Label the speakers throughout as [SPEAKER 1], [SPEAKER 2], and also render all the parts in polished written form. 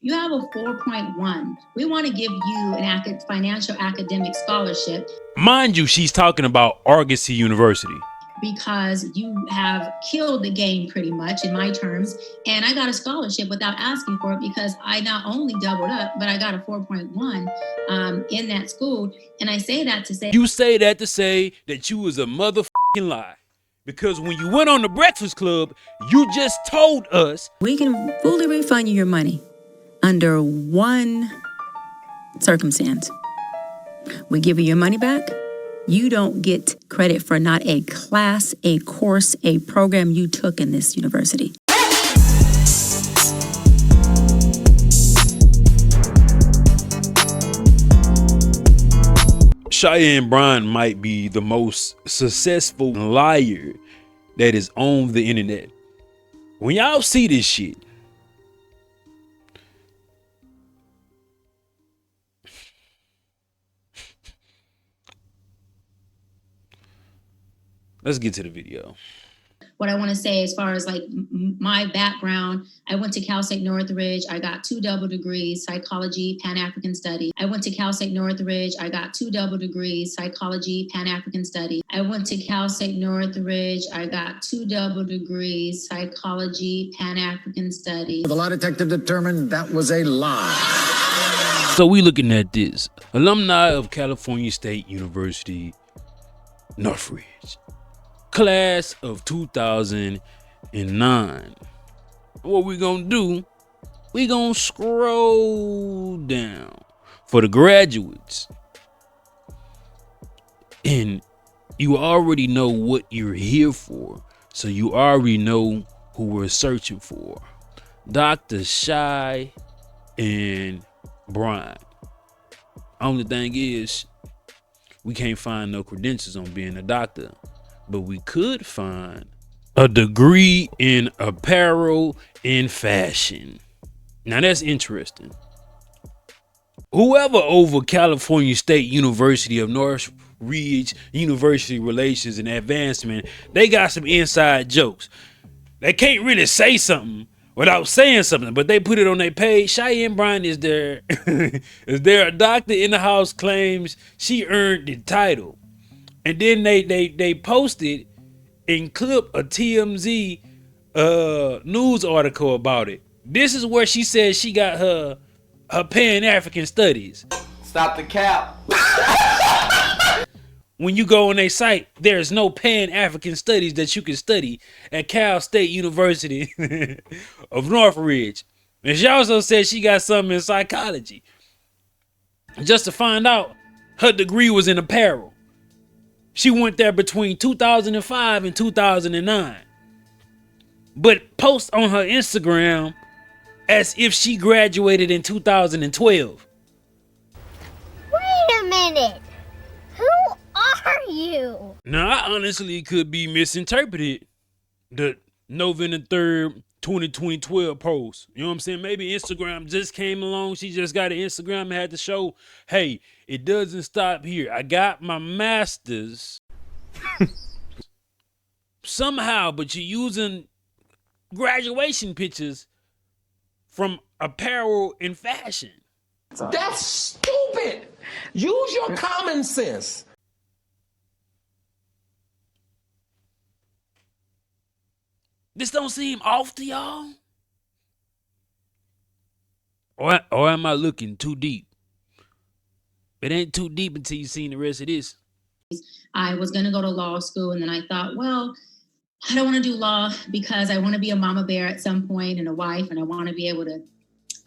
[SPEAKER 1] You have a 4.1. We want to give you an financial academic scholarship.
[SPEAKER 2] Mind you, she's talking about Argosy University.
[SPEAKER 1] Because you have killed the game pretty much in my terms. And I got a scholarship without asking for it because I not only doubled up, but I got a 4.1 in that school. And I say that to say...
[SPEAKER 2] You say that to say that you was a motherfucking lie. Because when you went on the Breakfast Club, you just told us...
[SPEAKER 3] We can fully refund you your money under one circumstance. We give you your money back. You don't get credit for not a class, a course, a program you took in this university.
[SPEAKER 2] Cheyenne Bryant might be the most successful liar that is on the internet. When y'all see this shit, let's get to the video.
[SPEAKER 1] What I want to say as far as like my background, I went to Cal State Northridge. I got 2 double degrees, psychology, Pan-African study. I went to Cal State Northridge. I got 2 double degrees, psychology, Pan-African study. I went to Cal State Northridge. I got 2 double degrees, psychology, Pan-African study.
[SPEAKER 4] The lie detector determined that was a lie.
[SPEAKER 2] So we looking at this. Alumni of California State University, Northridge. Class of 2009. What we gonna do, we gonna scroll down for the graduates. And you already know what you're here for. So you already know who we're searching for. Dr. Cheyenne Bryant. Only thing is, we can't find no credentials on being a doctor. But we could find a degree in apparel and fashion. Now that's interesting. Whoever over California State University of Northridge University Relations and Advancement, they got some inside jokes. They can't really say something without saying something, but they put it on their page. Cheyenne Bryant is there. Is there a doctor in the house claims she earned the title? And then they posted and clipped a TMZ news article about it. This is where she says she got her Pan-African studies.
[SPEAKER 5] Stop the cap.
[SPEAKER 2] When you go on their site, there's no Pan-African studies that you can study at Cal State University of Northridge. And she also said she got something in psychology. Just to find out her degree was in apparel. She went there between 2005 and 2009. But posts on her Instagram as if she graduated in 2012.
[SPEAKER 6] Wait a minute. Who are you?
[SPEAKER 2] Now, I honestly could be misinterpreted. The November 3rd, 2012 post. You know what I'm saying? Maybe Instagram just came along. She just got an Instagram and had to show, hey, it doesn't stop here. I got my master's. Somehow, but you're using graduation pictures from apparel and fashion.
[SPEAKER 5] That's stupid. Use your common sense.
[SPEAKER 2] This don't seem off to y'all? Or am I looking too deep? It ain't too deep until you seen the rest of this.
[SPEAKER 1] I was going to go to law school, and then I thought, well, I don't want to do law because I want to be a mama bear at some point and a wife, and I want to be able to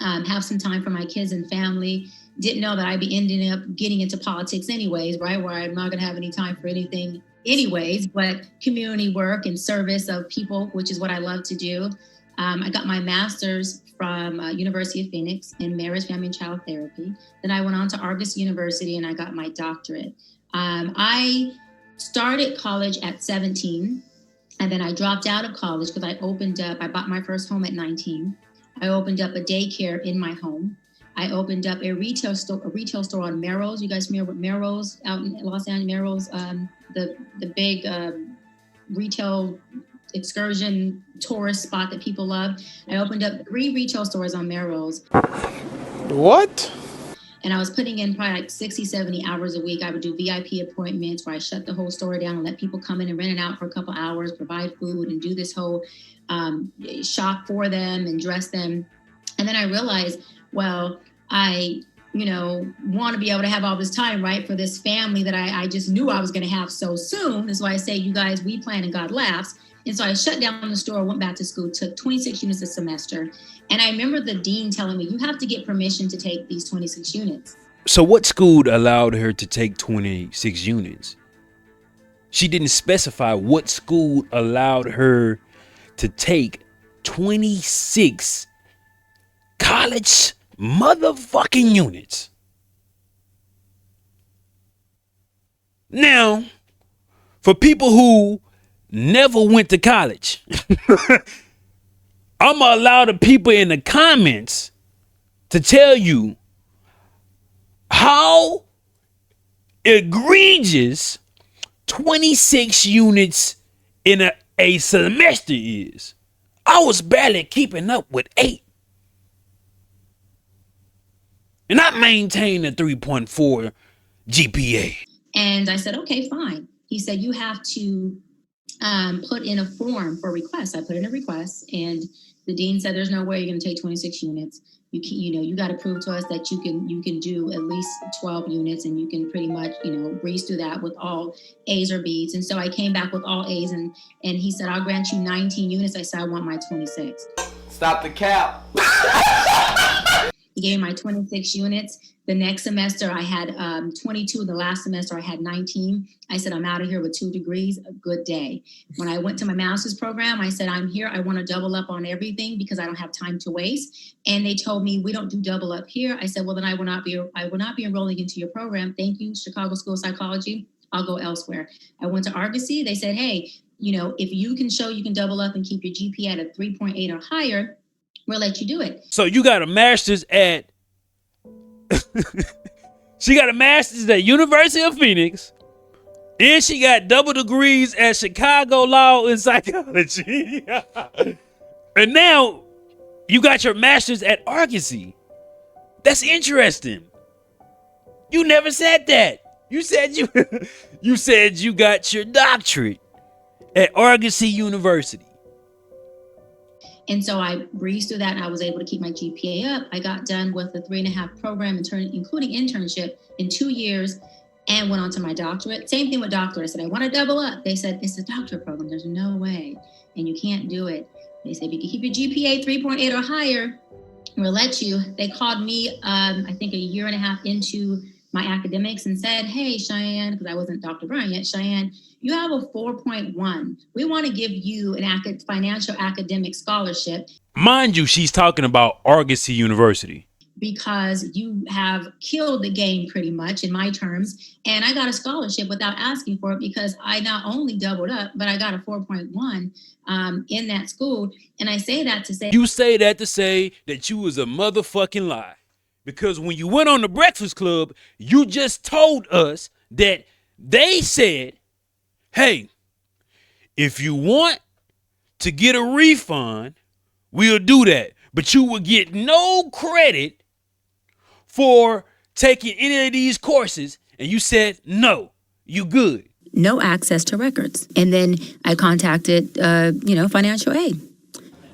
[SPEAKER 1] have some time for my kids and family. Didn't know that I'd be ending up getting into politics anyways, right? Where I'm not going to have any time for anything anyways, but community work and service of people, which is what I love to do. I got my master's from University of Phoenix in marriage, family, and child therapy. Then I went on to Argosy University and I got my doctorate. I started college at 17, and then I dropped out of college because I bought my first home at 19. I opened up a daycare in my home. I opened up a retail store on Melrose. You guys familiar with Melrose out in Los Angeles? Melrose, the big retail excursion tourist spot that people love. I opened up 3 retail stores on Melrose.
[SPEAKER 5] What?
[SPEAKER 1] And I was putting in probably like 60, 70 hours a week. I would do VIP appointments where I shut the whole store down and let people come in and rent it out for a couple hours, provide food, and do this whole shop for them and dress them. And then I realized, well, I want to be able to have all this time, right, for this family that I just knew I was going to have so soon. That's why I say, you guys, we plan and God laughs. And so I shut down the store, went back to school, took 26 units a semester. And I remember the dean telling me, you have to get permission to take these 26 units.
[SPEAKER 2] So what school allowed her to take 26 units? She didn't specify what school allowed her to take 26 college motherfucking units. Now, for people who never went to college, I'm gonna allow the people in the comments to tell you how egregious 26 units in a semester is. I was barely keeping up with 8. And I maintained a 3.4 GPA.
[SPEAKER 1] And I said, okay, fine. He said, you have to put in a form for requests. I put in a request, and the dean said, there's no way you're going to take 26 units. You got to prove to us that you can do at least 12 units, and you can pretty much, breeze through that with all A's or B's. And so I came back with all A's, and he said, I'll grant you 19 units. I said, I want my 26.
[SPEAKER 5] Stop the cap.
[SPEAKER 1] He gave me my 26 units. The next semester I had 22. The last semester I had 19. I said, I'm out of here with 2 degrees. A good day. When I went to my master's program, I said, I'm here. I want to double up on everything because I don't have time to waste. And they told me, we don't do double up here. I said, well, then I will not be enrolling into your program. Thank you, Chicago School of Psychology. I'll go elsewhere. I went to Argosy. They said, hey, if you can show you can double up and keep your GPA at a 3.8 or higher, we'll let you do it.
[SPEAKER 2] So you got a master's at she got a master's at University of Phoenix, and she got double degrees at Chicago Law and Psychology. And now you got your master's at Argosy. That's interesting. You never said that. You said you said you got your doctorate at Argosy University.
[SPEAKER 1] And so I breezed through that, and I was able to keep my GPA up. I got done with the 3.5 program, including internship, in 2 years, and went on to my doctorate. Same thing with doctorate. I said, I want to double up. They said, it's a doctorate program. There's no way, and you can't do it. They said, if you can keep your GPA 3.8 or higher, we'll let you. They called me, I think, a year and a half into my academics and said, hey, Cheyenne, because I wasn't Dr. Bryant yet, Cheyenne, you have a 4.1. We want to give you an financial academic scholarship.
[SPEAKER 2] Mind you, she's talking about Argosy University.
[SPEAKER 1] Because you have killed the game pretty much in my terms. And I got a scholarship without asking for it because I not only doubled up, but I got a 4.1 in that school. And I say that to say...
[SPEAKER 2] You say that to say that you was a motherfucking lie. Because when you went on the Breakfast Club, you just told us that they said, hey, if you want to get a refund, we'll do that. But you will get no credit for taking any of these courses. And you said, no, you good.
[SPEAKER 3] No access to records. And then I contacted, financial aid.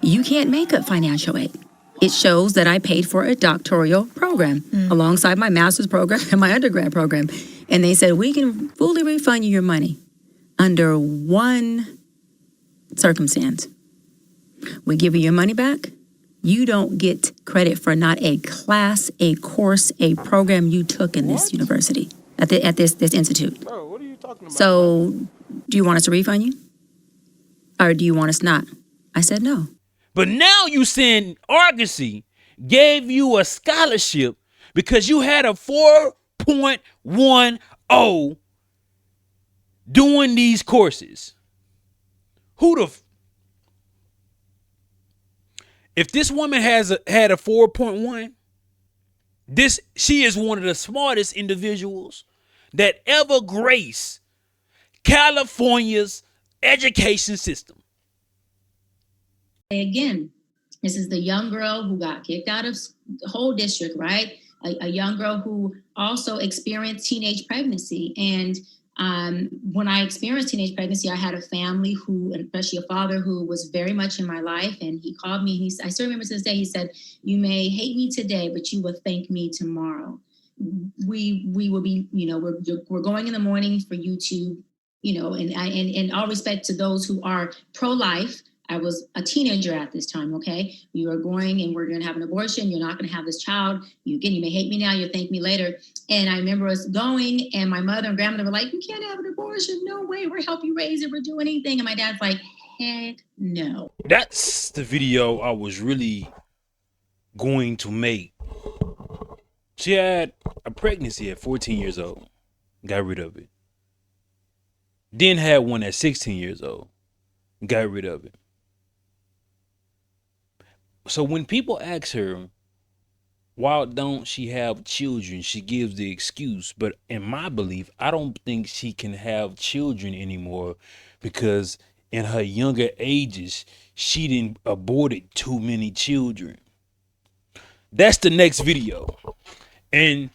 [SPEAKER 3] You can't make up financial aid. It shows that I paid for a doctoral program alongside my master's program and my undergrad program. And they said, we can fully refund you your money under one circumstance. We give you your money back. You don't get credit for not a class, a course, a program you took in this university, at this institute.
[SPEAKER 5] Bro, what are you talking about?
[SPEAKER 3] So, do you want us to refund you? Or do you want us not? I said no.
[SPEAKER 2] But now you saying Argosy gave you a scholarship because you had a 4.10 doing these courses. If this woman had a 4.1, she is one of the smartest individuals that ever graced California's education system.
[SPEAKER 1] Again, this is the young girl who got kicked out of the whole district, right? A young girl who also experienced teenage pregnancy. And when I experienced teenage pregnancy, I had a family who, and especially a father who was very much in my life. And he called me, I still remember to this day, he said, "You may hate me today, but you will thank me tomorrow. We will be, we're going in the morning for you to, and all respect to those who are pro-life. I was a teenager at this time, okay? You are going and we're going to have an abortion. You're not going to have this child. You may hate me now. You'll thank me later." And I remember us going, and my mother and grandmother were like, "You can't have an abortion. No way. We'll help you raise it. We're doing anything." And my dad's like, "Heck no."
[SPEAKER 2] That's the video I was really going to make. She had a pregnancy at 14 years old. Got rid of it. Then had one at 16 years old. Got rid of it. So when people ask her, why don't she have children, she gives the excuse. But in my belief, I don't think she can have children anymore because in her younger ages, she didn't aborted too many children. That's the next video. And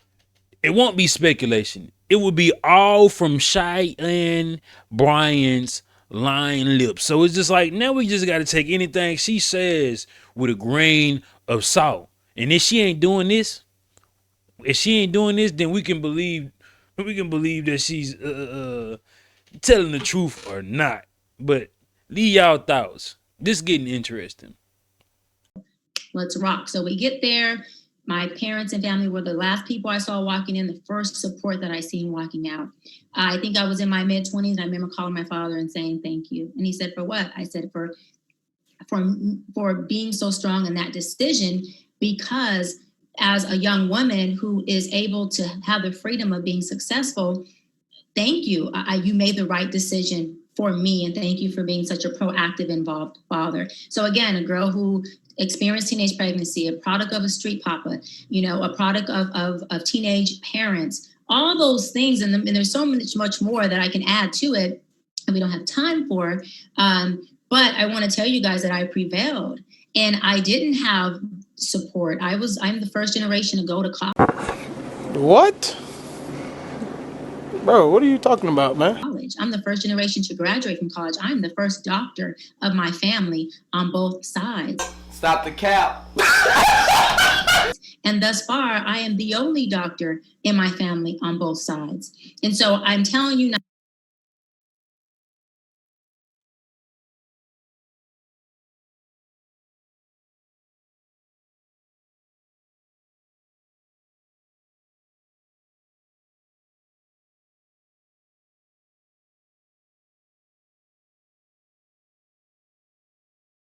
[SPEAKER 2] it won't be speculation. It will be all from Cheyenne Bryant's lying lips. So it's just like, now we just got to take anything she says with a grain of salt. And if she ain't doing this, then we can believe that she's telling the truth or not. But leave y'all thoughts. This is getting interesting.
[SPEAKER 1] Let's rock. So we get there. My parents and family were the last people I saw walking in, the first support that I seen walking out. I think I was in my mid-20s. I remember calling my father and saying, "Thank you." And he said, "For what?" I said, for being so strong in that decision, because as a young woman who is able to have the freedom of being successful, thank you. You made the right decision for me, and thank you for being such a proactive, involved father. So again, a girl who experienced teenage pregnancy, a product of a street papa, a product of teenage parents, all those things. And there's so much more that I can add to it and we don't have time for. But I want to tell you guys that I prevailed, and I didn't have support. I'm the first generation to go to college.
[SPEAKER 5] What? Bro, what are you talking about, man?
[SPEAKER 1] I'm the first generation to graduate from college. I'm the first doctor of my family on both sides.
[SPEAKER 5] Stop the cap.
[SPEAKER 1] And thus far, I am the only doctor in my family on both sides. And so I'm telling you now,